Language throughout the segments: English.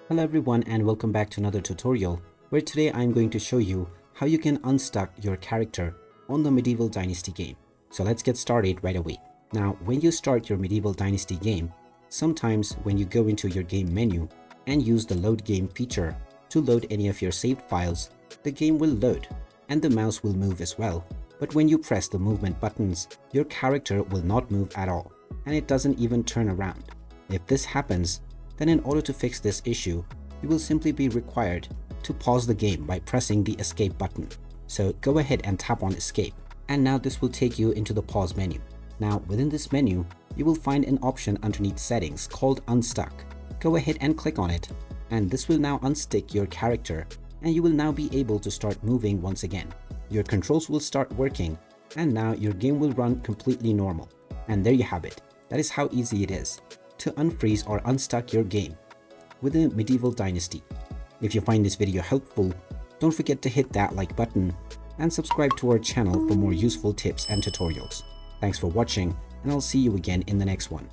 Hello everyone and welcome back to another tutorial where today I'm going to show you how you can unstuck your character on the Medieval Dynasty game. So let's get started right away. Now when you start your Medieval Dynasty game, sometimes when you go into your game menu and use the load game feature to load any of your saved files, the game will load and the mouse will move as well. But when you press the movement buttons, your character will not move at all and it doesn't even turn around. If this happens, then in order to fix this issue, you will simply be required to pause the game by pressing the escape button. So go ahead and tap on escape, and now this will take you into the pause menu. Now within this menu, you will find an option underneath settings called Unstuck. Go ahead and click on it, and this will now unstick your character, and you will now be able to start moving once again. Your controls will start working, and now your game will run completely normal. And there you have it. That is how easy it is to unfreeze or unstuck your game within Medieval Dynasty. If you find this video helpful, don't forget to hit that like button and subscribe to our channel for more useful tips and tutorials. Thanks for watching, and I'll see you again in the next one.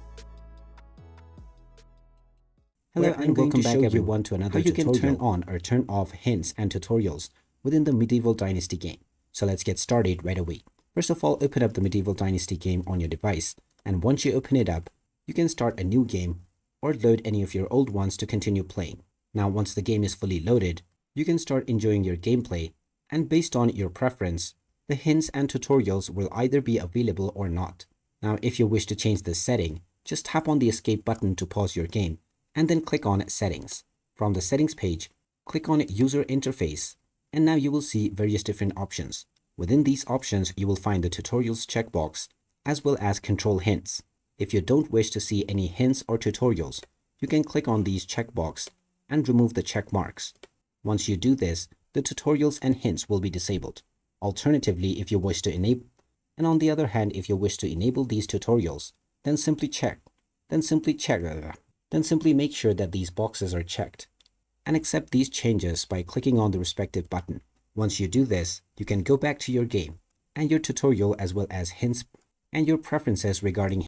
Hello and welcome back everyone to another tutorial. You can turn on or turn off hints and tutorials within the Medieval Dynasty game. So let's get started right away. First of all, open up the Medieval Dynasty game on your device, and once you open it up, you can start a new game or load any of your old ones to continue playing. Now once the game is fully loaded, you can start enjoying your gameplay, and based on your preference, the hints and tutorials will either be available or not. Now if you wish to change this setting, just tap on the escape button to pause your game and then click on settings. From the settings page, click on user interface, and now you will see various different options. Within these options, you will find the tutorials checkbox as well as control hints. If you don't wish to see any hints or tutorials, you can click on these checkbox and remove the check marks. Once you do this, the tutorials and hints will be disabled. Alternatively, if you wish to enable, and on the other hand, if you wish to enable these tutorials, then simply make sure that these boxes are checked and accept these changes by clicking on the respective button. Once you do this, you can go back to your game and your tutorial as well as hints and your preferences regarding